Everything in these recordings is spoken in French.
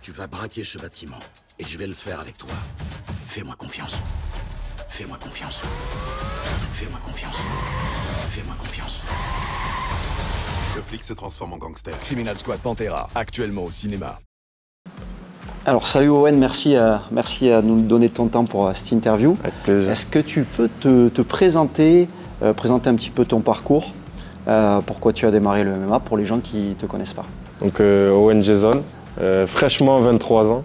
Tu vas braquer ce bâtiment, et je vais le faire avec toi. Fais-moi confiance. Fais-moi confiance. Fais-moi confiance. Fais-moi confiance. Le flic se transforme en gangster. Criminal Squad Pantera, actuellement au cinéma. Alors salut Owen, merci à nous donner ton temps pour cette interview. Avec plaisir. Est-ce que tu peux te présenter, présenter un petit peu ton parcours, pourquoi tu as démarré le MMA pour les gens qui ne te connaissent pas? Donc Owen Jason, fraîchement 23 ans,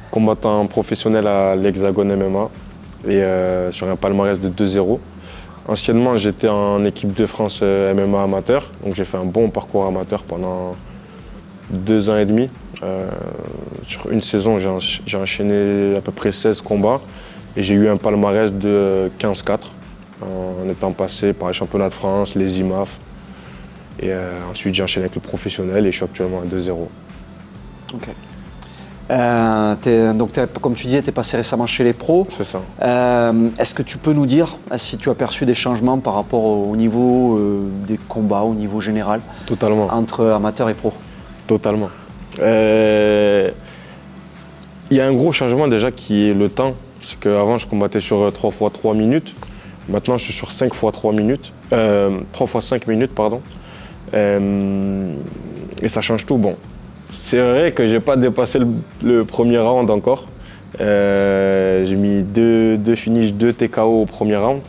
combattant professionnel à l'Hexagone MMA et sur un palmarès de 2-0. Anciennement, j'étais en équipe de France MMA amateur, donc j'ai fait un bon parcours amateur pendant 2 ans et demi. Sur une saison, j'ai enchaîné à peu près 16 combats et j'ai eu un palmarès de 15-4 en étant passé par les championnats de France, les IMAF. Et ensuite, j'ai enchaîné avec le professionnel et je suis actuellement à 2-0. Ok. Donc, comme tu disais, tu es passé récemment chez les pros. C'est ça. Est-ce que tu peux nous dire si tu as perçu des changements par rapport au niveau des combats, au niveau général? Totalement. Entre amateurs et pros? Totalement. Il y a un gros changement déjà qui est le temps. C'est qu'avant, je combattais sur 3 x 3 minutes. Maintenant, je suis sur 5 x 3 minutes. 3 x 5 minutes, pardon. Et ça change tout. Bon, c'est vrai que j'ai pas dépassé le premier round encore. J'ai mis 2 finishes, 2 TKO au premier round.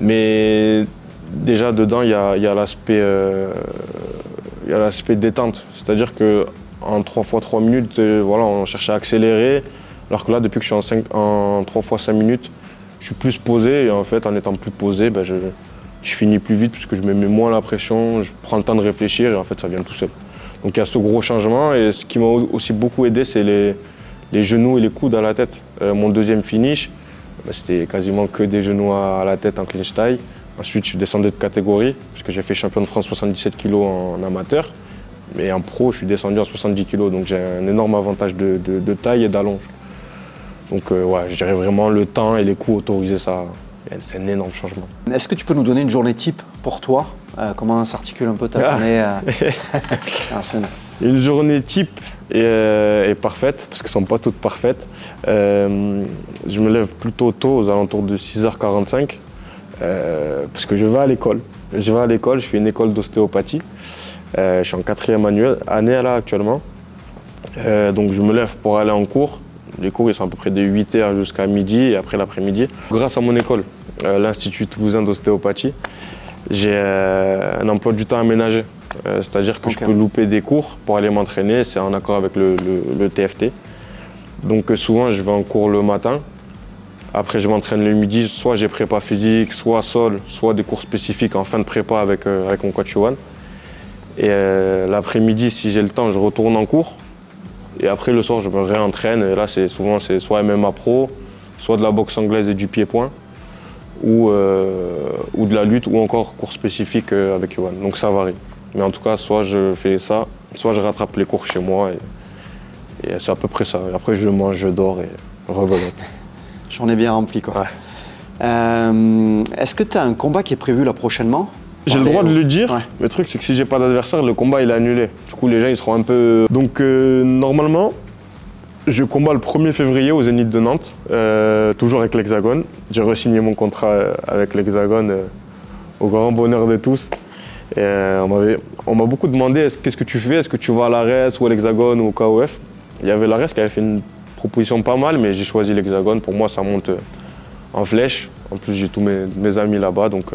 Mais déjà, dedans, il y a l'aspect détente. C'est-à-dire qu'en 3 x 3 minutes, voilà, on cherchait à accélérer. Alors que là, depuis que je suis en 3 x 5 minutes, je suis plus posé. Et en fait, en étant plus posé, ben, je finis plus vite puisque je me mets moins la pression, je prends le temps de réfléchir et en fait, ça vient tout seul. Donc il y a ce gros changement et ce qui m'a aussi beaucoup aidé, c'est les genoux et les coudes à la tête. Mon deuxième finish, ben, c'était quasiment que des genoux à la tête en clinch taille. Ensuite, je suis descendu de catégorie parce que j'ai fait champion de France 77 kg en amateur. Mais en pro, je suis descendu en 70 kg, donc j'ai un énorme avantage de taille et d'allonge. Donc ouais, je dirais vraiment le temps et les coups autorisés ça. C'est un énorme changement. Est-ce que tu peux nous donner une journée type pour toi? Comment s'articule un peu ta journée la semaine? Une journée type est parfaite, parce qu'elles ne sont pas toutes parfaites. Je me lève plutôt tôt, aux alentours de 6h45, parce que je vais à l'école. Je fais une école d'ostéopathie. Je suis en 4e année là actuellement. Donc je me lève pour aller en cours. Les cours ils sont à peu près de 8h jusqu'à midi et après l'après-midi. Grâce à mon école, l'Institut Toulousain d'ostéopathie, j'ai un emploi du temps aménagé. C'est-à-dire que je peux louper des cours pour aller m'entraîner, c'est en accord avec le TFT. Donc souvent je vais en cours le matin, après je m'entraîne le midi, soit j'ai prépa physique, soit sol, soit des cours spécifiques en fin de prépa avec mon coach Johan. Et l'après-midi, si j'ai le temps, je retourne en cours. Et après le soir, je me réentraîne. Et là, souvent c'est soit MMA pro, soit de la boxe anglaise et du pied-point, ou de la lutte, ou encore cours spécifiques avec Johan. Donc ça varie. Mais en tout cas, soit je fais ça, soit je rattrape les cours chez moi. Et c'est à peu près ça. Et après, je mange, je dors et rebelote. J'en ai bien rempli, quoi. Ouais. Est-ce que tu as un combat qui est prévu là prochainement? J'ai le droit de le dire. Ouais. Le truc, c'est que si j'ai pas d'adversaire, le combat il est annulé. Du coup, les gens ils seront un peu. Donc, normalement, je combats le 1er février au Zénith de Nantes, toujours avec l'Hexagone. J'ai re-signé mon contrat avec l'Hexagone au grand bonheur de tous. Et, on m'a beaucoup demandé qu'est-ce que tu fais? Est-ce que tu vas à l'Ares ou à l'Hexagone ou au KOF? Il y avait l'Ares qui avait fait une proposition pas mal, mais j'ai choisi l'Hexagone. Pour moi, ça monte en flèche. En plus, j'ai tous mes amis là-bas. Donc,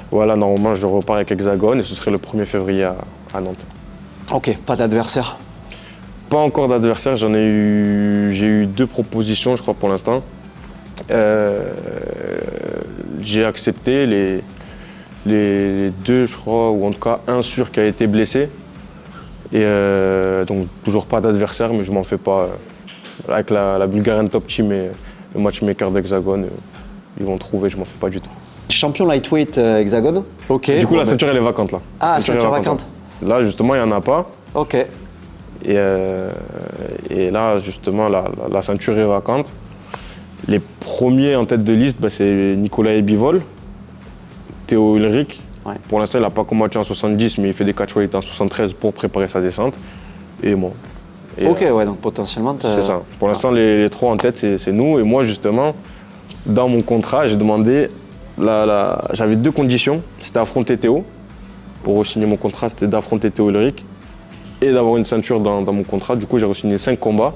voilà, normalement, je repars avec Hexagone et ce serait le 1er février à Nantes. Ok, pas d'adversaire? Pas encore d'adversaire, j'ai eu 2 propositions, je crois, pour l'instant. J'ai accepté les 2, je crois, ou en tout cas un sûr qui a été blessé. Et donc, toujours pas d'adversaire, mais je m'en fais pas. Avec la Bulgarian Top Team et le matchmaker d'Hexagone, ils vont trouver, je m'en fais pas du tout. Champion lightweight Hexagone. Ok. Du coup, la ceinture, elle est vacante là. Ah, ceinture vacante. Là, justement, il n'y en a pas. Ok. Et là, justement, la ceinture est vacante. Les premiers en tête de liste, bah, c'est Nicolas Ebivol, Théo Ulrich. Ouais. Pour l'instant, il n'a pas combattu en 70, mais il fait des catchweight en 73 pour préparer sa descente. Et moi. Et, ok, ouais, donc potentiellement... C'est ça. Pour l'instant, les 3 en tête, c'est nous. Et moi, justement, dans mon contrat, j'ai demandé... J'avais 2 conditions. C'était affronter Théo. Pour signer mon contrat, c'était d'affronter Théo Ulrich et d'avoir une ceinture dans mon contrat. Du coup, j'ai re-signé 5 combats.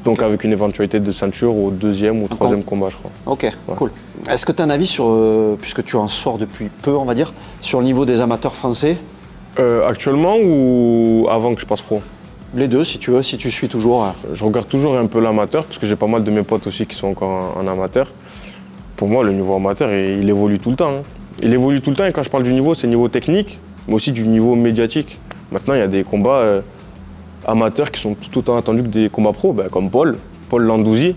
Donc avec une éventualité de ceinture au 2e ou 3e combat, je crois. Ok, ouais. Cool. Est-ce que tu as un avis sur, puisque tu en sors depuis peu, on va dire, sur le niveau des amateurs français? Actuellement ou avant que je passe pro? Les deux, si tu veux, si tu suis toujours. Je regarde toujours un peu l'amateur, parce que j'ai pas mal de mes potes aussi qui sont encore en amateur. Pour moi, le niveau amateur, il évolue tout le temps. Hein. Il évolue tout le temps, et quand je parle du niveau, c'est niveau technique, mais aussi du niveau médiatique. Maintenant, il y a des combats amateurs qui sont tout autant attendus que des combats pro, comme Paul Landouzi.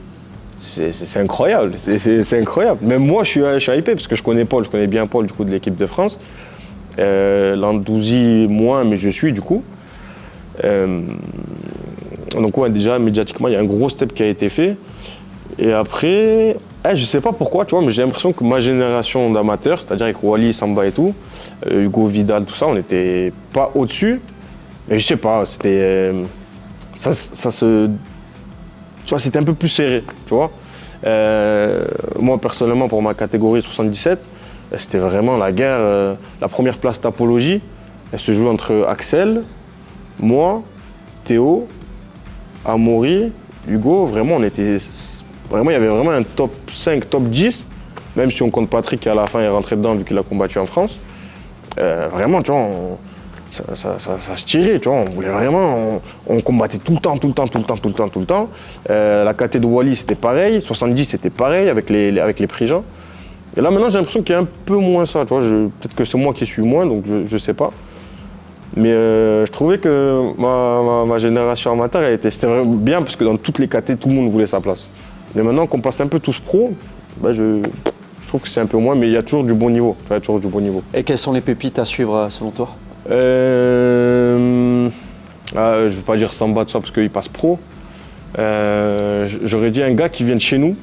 C'est incroyable, c'est incroyable. Même moi, je suis hypé, parce que je connais Paul, je connais bien Paul du coup de l'équipe de France. Landouzi moins, mais je suis du coup. Donc ouais, déjà médiatiquement, il y a un gros step qui a été fait. Et après, je sais pas pourquoi, tu vois, mais j'ai l'impression que ma génération d'amateurs, c'est-à-dire avec Wally, Samba et tout, Hugo Vidal, tout ça, on n'était pas au-dessus. Mais je sais pas, c'était... tu vois, c'était un peu plus serré, tu vois. Moi, personnellement, pour ma catégorie 77, c'était vraiment la guerre. La première place Tapologie, elle se jouait entre Axel, moi, Théo, Amaury, Hugo. Vraiment, on était... Vraiment, il y avait vraiment un top 5, top 10, même si on compte Patrick qui à la fin est rentré dedans vu qu'il a combattu en France. Vraiment, tu vois, ça se tirait, tu vois, on voulait vraiment, on combattait tout le temps. La KT de Wally, c'était pareil, 70, c'était pareil avec les Prigents. Et là, maintenant, j'ai l'impression qu'il y a un peu moins ça, tu vois, peut-être que c'est moi qui suis moins, donc je sais pas. Mais je trouvais que ma génération amateur, c'était vraiment bien, parce que dans toutes les KT, tout le monde voulait sa place. Mais maintenant qu'on passe un peu tous pro, je trouve que c'est un peu moins, mais il y a toujours du bon niveau. Il y a toujours du bon niveau. Et quelles sont les pépites à suivre selon toi? Je ne vais pas dire Samba de ça parce qu'il passe pro. J'aurais dit un gars qui vient de chez nous,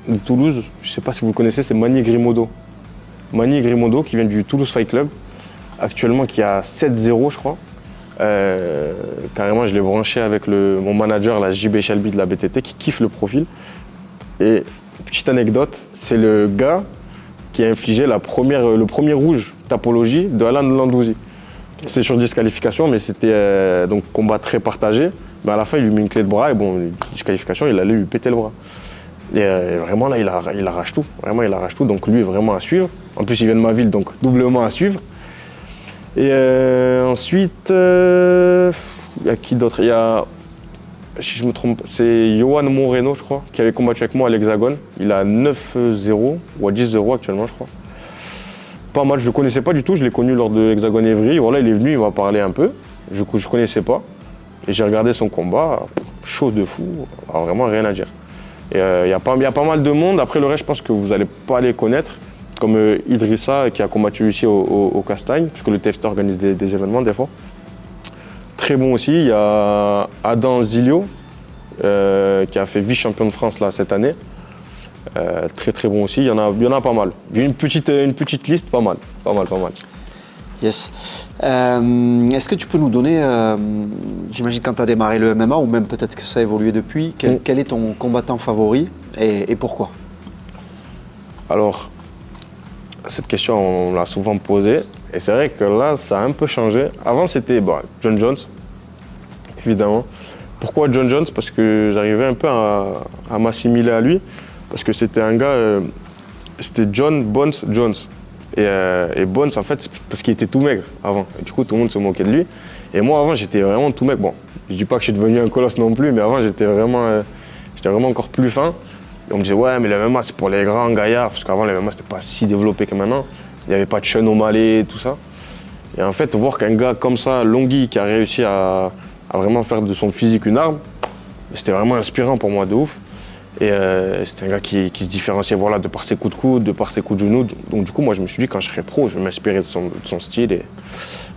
de Toulouse. Je ne sais pas si vous le connaissez, c'est Manny Grimodo. Manny Grimodo qui vient du Toulouse Fight Club, actuellement qui a 7-0 je crois. Carrément, je l'ai branché avec mon manager, la JB Shelby de la BTT, qui kiffe le profil. Et petite anecdote, c'est le gars qui a infligé le premier rouge Tapologie de Alan Landouzi. C'était sur disqualification, mais c'était donc combat très partagé. Mais à la fin, il lui met une clé de bras et bon, disqualification, il allait lui péter le bras. Et vraiment là, il arrache tout. Vraiment, il arrache tout. Donc lui, vraiment à suivre. En plus, il vient de ma ville, donc doublement à suivre. Et ensuite, il y a qui d'autre? Il y a, si je me trompe, c'est Johan Moreno, je crois, qui avait combattu avec moi à l'Hexagone. Il a 9-0 ou à 10-0 actuellement, je crois. Pas mal, je ne le connaissais pas du tout, je l'ai connu lors de Hexagone Évry. Voilà, il est venu, il m'a parlé un peu. Je ne connaissais pas. Et j'ai regardé son combat, chaud de fou, alors vraiment rien à dire. Et il y a pas mal de monde. Après le reste, je pense que vous n'allez pas les connaître. Comme Idrissa qui a combattu ici au Castagne, puisque le TFT organise des événements des fois. Très bon aussi, il y a Adam Zilio qui a fait vice-champion de France là, cette année. Très bon aussi, il y en a pas mal. J'ai une petite liste, pas mal. Yes. Est-ce que tu peux nous donner, j'imagine quand tu as démarré le MMA, ou même peut-être que ça a évolué depuis, quel est ton combattant favori et pourquoi? Alors, cette question, on l'a souvent posée. Et c'est vrai que là, ça a un peu changé. Avant, c'était John Jones, évidemment. Pourquoi John Jones? Parce que j'arrivais un peu à m'assimiler à lui. Parce que c'était un gars, c'était John Bones Jones. Et Bones, en fait, parce qu'il était tout maigre avant. Et du coup, tout le monde se moquait de lui. Et moi, avant, j'étais vraiment tout maigre. Bon, je dis pas que je suis devenu un colosse non plus, mais avant, j'étais vraiment encore plus fin. Et on me disait, ouais, mais le MMA, c'est pour les grands gaillards. Parce qu'avant, le MMA, c'était pas si développé que maintenant. Il n'y avait pas de Sean O'Malley, tout ça. Et en fait, voir qu'un gars comme ça, Longhi, qui a réussi à vraiment faire de son physique une arme, c'était vraiment inspirant pour moi, de ouf. Et c'était un gars qui se différenciait de par ses coups de coude, de par ses coups de genoux. Donc du coup, moi, je me suis dit, quand je serai pro, je vais m'inspirer de son style.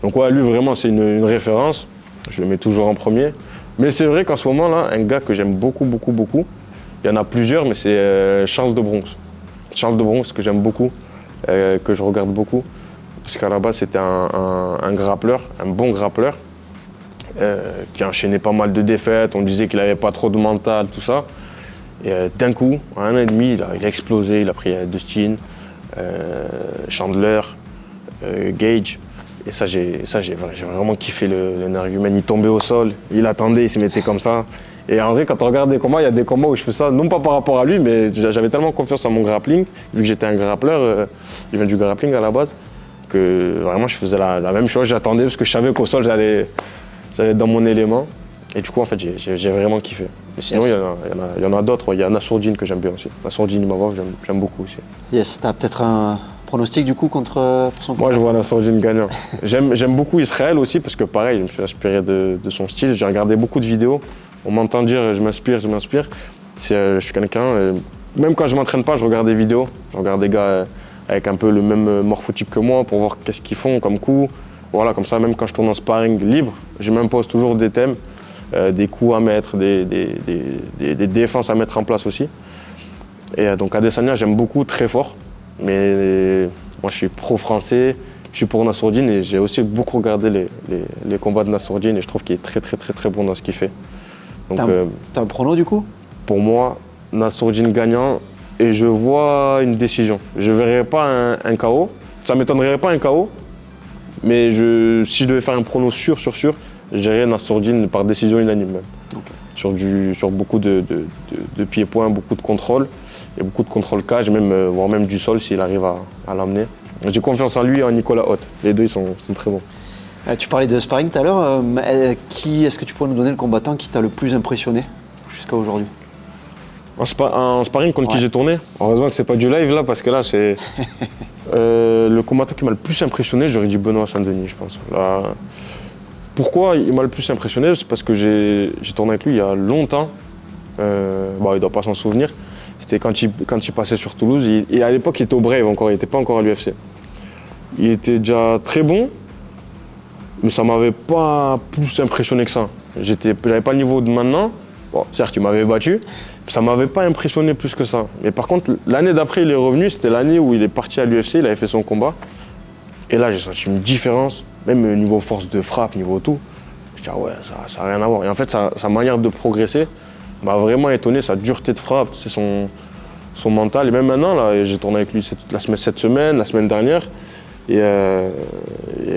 Donc ouais, lui, vraiment, c'est une référence. Je le mets toujours en premier. Mais c'est vrai qu'en ce moment-là, un gars que j'aime beaucoup, il y en a plusieurs, mais c'est Charles de Bronx. Charles de Bronx, que j'aime beaucoup. Que je regarde beaucoup, parce qu'à la base c'était un grappleur, un bon grappleur. qui a enchaîné pas mal de défaites. On disait qu'il n'avait pas trop de mental, tout ça. Et d'un coup, en 1 an et demi, il a explosé. Il a pris Dustin, Chandler, Gage. Et ça, j'ai vraiment kiffé l'énergumène. Il tombait au sol, il attendait, il se mettait comme ça. Et en vrai, quand on regarde des combats, il y a des combats où je fais ça, non pas par rapport à lui, mais j'avais tellement confiance en mon grappling, vu que j'étais un grappleur, il vient du grappling à la base, que vraiment je faisais la même chose, j'attendais parce que je savais qu'au sol, j'allais être dans mon élément. Et du coup, en fait, j'ai vraiment kiffé. Mais sinon, il y en a d'autres. Ouais. Il y a Nassourdine que j'aime bien aussi. Nassourdine Imavov, j'aime beaucoup aussi. Yes, t'as peut-être un pronostic du coup pour son combat? Moi, je vois Nassourdine gagnant. J'aime beaucoup Israël aussi parce que pareil, je me suis inspiré de son style. J'ai regardé beaucoup de vidéos. On m'entend dire je m'inspire. Je suis quelqu'un, même quand je m'entraîne pas, je regarde des vidéos. Je regarde des gars avec un peu le même morphotype que moi pour voir qu'est-ce qu'ils font comme coup. Voilà, comme ça, même quand je tourne en sparring libre, je m'impose toujours des thèmes, des coups à mettre, des défenses à mettre en place aussi. Et donc Adesanya, j'aime beaucoup, très fort. Mais moi, je suis pro-français, je suis pour Nassourdine et j'ai aussi beaucoup regardé les combats de Nassourdine et je trouve qu'il est très bon dans ce qu'il fait. T'as un prono du coup? Pour moi, Nassourdine gagnant et je vois une décision. Je ne verrai pas un KO, ça ne m'étonnerait pas un KO, mais si je devais faire un prono sûr, je dirais Nassourdine par décision unanime même. Okay. Sur beaucoup de pieds-points, beaucoup de contrôle, et beaucoup de contrôle cage, voire même du sol s'il arrive à l'emmener. J'ai confiance en lui et en Nicolas Haute. Les deux, ils sont très bons. Tu parlais de sparring tout à l'heure. Est-ce que tu pourrais nous donner le combattant qui t'a le plus impressionné jusqu'à aujourd'hui? En sparring contre qui j'ai tourné? Heureusement que c'est pas du live là, parce que là, c'est... le combattant qui m'a le plus impressionné, j'aurais dit Benoît Saint-Denis, je pense. Là, pourquoi il m'a le plus impressionné? C'est parce que j'ai tourné avec lui il y a longtemps. Il ne doit pas s'en souvenir. C'était quand il passait sur Toulouse. Et à l'époque, il était au Brave encore, il n'était pas encore à l'UFC. Il était déjà très bon, mais ça ne m'avait pas plus impressionné que ça. J'avais pas le niveau de maintenant. Bon, certes, il m'avait battu, mais ça ne m'avait pas impressionné plus que ça. Mais par contre, l'année d'après, il est revenu. C'était l'année où il est parti à l'UFC, il avait fait son combat. Et là, j'ai senti une différence, même niveau force de frappe, niveau tout. Je dis, ah ouais, ça n'a rien à voir. Et en fait, sa manière de progresser m'a vraiment étonné, sa dureté de frappe, c'est son mental. Et même maintenant, là, j'ai tourné avec lui cette semaine, la semaine dernière. Et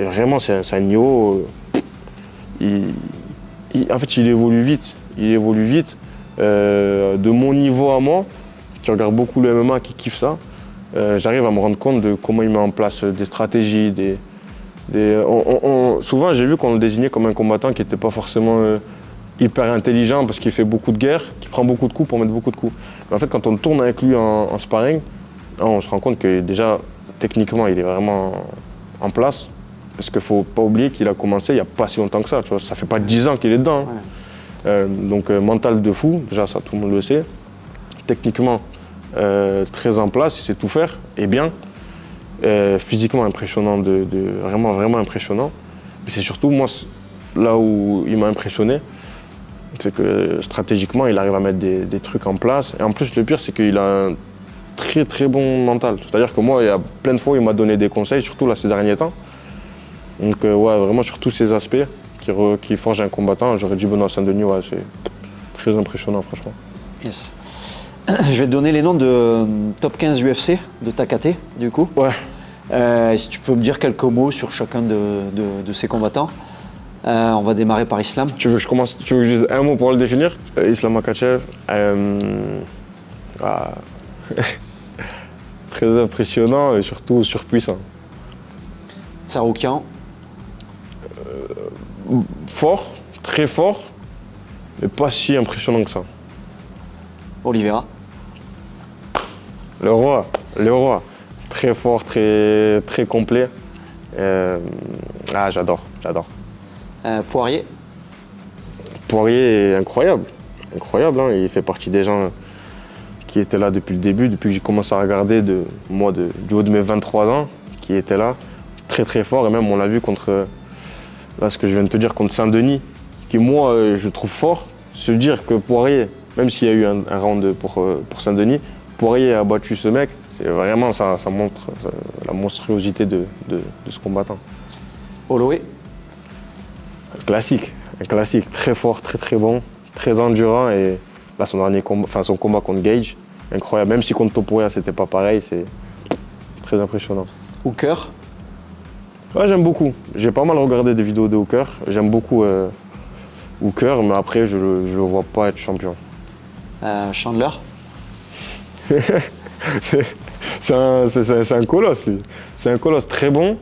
vraiment, c'est un niveau. En fait, il évolue vite. De mon niveau à moi, qui regarde beaucoup le MMA, qui kiffe ça, j'arrive à me rendre compte de comment il met en place des stratégies. Souvent, j'ai vu qu'on le désignait comme un combattant qui n'était pas forcément hyper intelligent parce qu'il fait beaucoup de guerres, qui prend beaucoup de coups pour mettre beaucoup de coups. Mais en fait, quand on tourne avec lui en sparring, on se rend compte que déjà, techniquement, il est vraiment en place. Parce qu'il ne faut pas oublier qu'il a commencé il n'y a pas si longtemps que ça. Tu vois, ça ne fait pas 10 ans qu'il est dedans. Ouais. Donc mental de fou, déjà ça tout le monde le sait. Techniquement, très en place, il sait tout faire, et bien. Physiquement impressionnant, vraiment impressionnant. Mais c'est surtout, moi, là où il m'a impressionné, c'est que stratégiquement, il arrive à mettre des trucs en place. Et en plus, le pire, c'est qu'il a un très bon mental. C'est-à-dire que moi, il y a plein de fois, il m'a donné des conseils, surtout là ces derniers temps. Donc ouais, vraiment sur tous ces aspects qui forgent un combattant, j'aurais dit Benoît Saint-Denis, ouais, c'est très impressionnant franchement. Yes. Je vais te donner les noms de top 15 UFC de ta KT, du coup. Ouais. Si tu peux me dire quelques mots sur chacun de ces combattants. On va démarrer par Islam. Tu veux que je dise un mot pour le définir? Islam Makhachev. Très impressionnant et surtout surpuissant. Tsarukyan. Fort, très fort, mais pas si impressionnant que ça. Oliveira. Le roi. Très fort, très complet. J'adore. Poirier. Poirier est incroyable. Hein. Il fait partie des gens qui étaient là depuis le début, depuis que j'ai commencé à regarder du haut de mes 23 ans, qui étaient là. Très fort, et même on l'a vu contre, là ce que je viens de te dire, contre Saint-Denis, qui moi je trouve fort. Se dire que Poirier, même s'il y a eu un round pour Saint-Denis, Poirier a battu ce mec, c'est vraiment, ça montre la monstruosité de ce combattant. Holloway. Classique, Un classique, très fort, très bon, très endurant. Et là, son combat contre Gage, incroyable. Même si contre Topuria, c'était pas pareil, c'est très impressionnant. Hooker. Ouais, j'aime beaucoup. J'ai pas mal regardé des vidéos de Hooker. J'aime beaucoup Hooker, mais après, je le vois pas être champion. Chandler. C'est un colosse, lui. C'est un colosse très bon,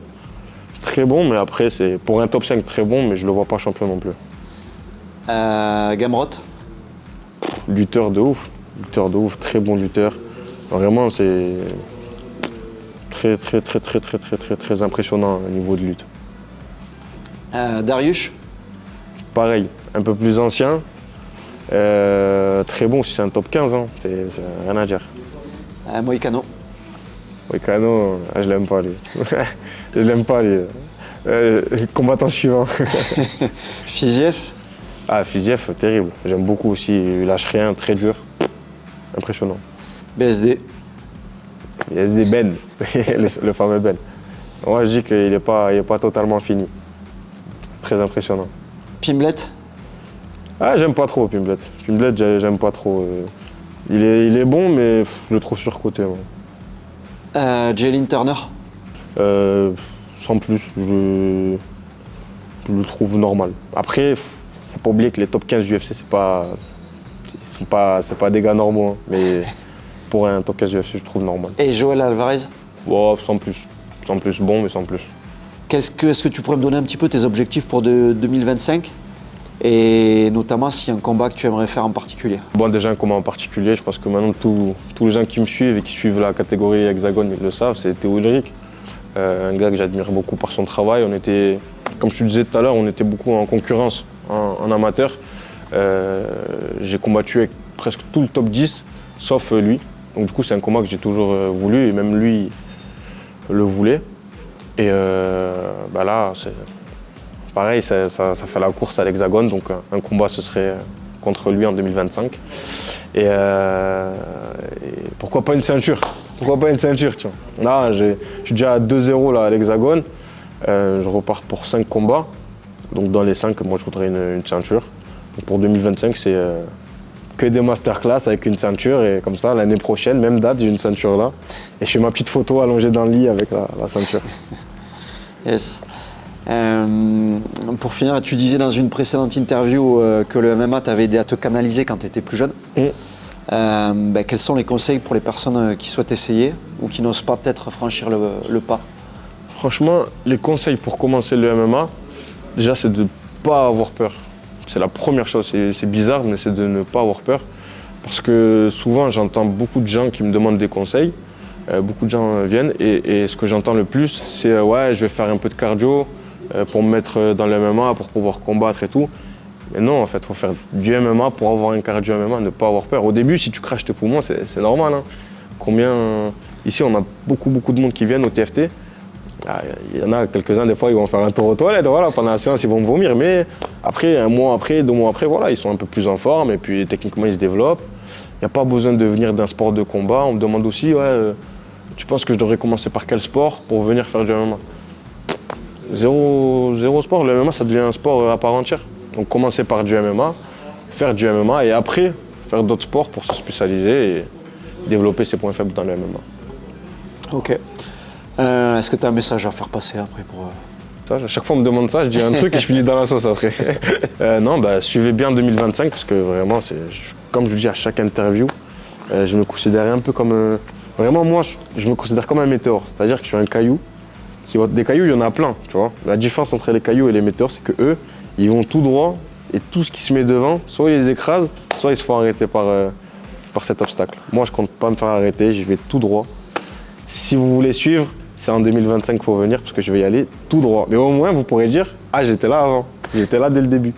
mais après, c'est pour un top 5 très bon, mais je le vois pas champion non plus. Gamrot. Lutteur de ouf, très bon lutteur. Vraiment, c'est très impressionnant au niveau de lutte. Dariush. Pareil, un peu plus ancien, très bon si c'est un top 15, hein. C'est rien à dire. Moïcano. Moïcano, je l'aime pas lui. Je l'aime pas lui. Combattant suivant. Fiziev. Ah, Fiziev, terrible. J'aime beaucoup aussi, il lâche rien, très dur. Impressionnant. BSD. BSD Ben, le fameux Ben. Moi je dis qu'il n'est pas totalement fini. Très impressionnant. Pimblet. Ah, j'aime pas trop Pimblet. Pimblet, j'aime pas trop. Il est bon, mais je le trouve surcoté. Jalen Turner. Sans plus, je le trouve normal. Après, faut pas oublier que les top 15 du UFC, c'est pas des gars normaux, hein. Mais pour un top 15 du UFC, je trouve normal. Et Joel Alvarez. Oh, sans plus. Sans plus, bon, mais sans plus. Est-ce que tu pourrais me donner un petit peu tes objectifs pour 2025 et notamment s'il y a un combat que tu aimerais faire en particulier? Bon, déjà un combat en particulier, je pense que maintenant tous les gens qui me suivent et qui suivent la catégorie Hexagone, ils le savent, c'est Théo Ulrich. Un gars que j'admire beaucoup par son travail. On était, comme je te disais tout à l'heure, on était beaucoup en concurrence en amateur. J'ai combattu avec presque tout le top 10, sauf lui. Donc du coup, c'est un combat que j'ai toujours voulu et même lui le voulait. Et là, c'est pareil, ça fait la course à l'Hexagone. Donc un combat, ce serait contre lui en 2025. Et pourquoi pas une ceinture? Pourquoi pas une ceinture, tiens. Là, je suis déjà à 2-0 là, à l'Hexagone. Je repars pour 5 combats. Donc dans les 5, moi, je voudrais une ceinture. Donc, pour 2025, c'est que des masterclass avec une ceinture. Et comme ça, l'année prochaine, même date, j'ai une ceinture là. Et je fais ma petite photo allongée dans le lit avec la ceinture. Yes. Pour finir, tu disais dans une précédente interview que le MMA t'avait aidé à te canaliser quand tu étais plus jeune. Quels sont les conseils pour les personnes qui souhaitent essayer ou qui n'osent pas peut-être franchir le pas? Franchement, les conseils pour commencer le MMA, déjà c'est de ne pas avoir peur. C'est la première chose, c'est bizarre, mais c'est de ne pas avoir peur. Parce que souvent j'entends beaucoup de gens qui me demandent des conseils, beaucoup de gens viennent et ce que j'entends le plus c'est ouais, je vais faire un peu de cardio pour me mettre dans le MMA, pour pouvoir combattre et tout. Mais non, en fait, il faut faire du MMA pour avoir un cardio MMA, ne pas avoir peur. Au début, si tu craches tes poumons, c'est normal. Hein. Ici, on a beaucoup de monde qui viennent au TFT. Il y en a quelques-uns, des fois, ils vont faire un tour aux toilettes. Voilà, pendant la séance, ils vont vomir. Mais après, 1 mois après, 2 mois après, voilà, ils sont un peu plus en forme et puis techniquement, ils se développent. Il n'y a pas besoin de venir d'un sport de combat. On me demande aussi, ouais, tu penses que je devrais commencer par quel sport pour venir faire du MMA? Zéro sport. Le MMA, ça devient un sport à part entière. Donc commencer par du MMA, faire du MMA et après faire d'autres sports pour se spécialiser et développer ses points faibles dans le MMA. Ok. Est-ce que tu as un message à faire passer après pour... À chaque fois on me demande ça, je dis un truc et je finis dans la sauce après. Non, suivez bien 2025 parce que vraiment, comme je le dis à chaque interview, je me considère un peu comme... vraiment moi, je me considère comme un météore. C'est-à-dire que je suis un caillou. Des cailloux, il y en a plein, tu vois. La différence entre les cailloux et les météores, c'est que eux, ils vont tout droit et tout ce qui se met devant, soit ils les écrasent, soit ils se font arrêter par cet obstacle. Moi, je compte pas me faire arrêter, j'y vais tout droit. Si vous voulez suivre, c'est en 2025 qu'il faut venir parce que je vais y aller tout droit. Mais au moins, vous pourrez dire « Ah, j'étais là avant, j'étais là dès le début ».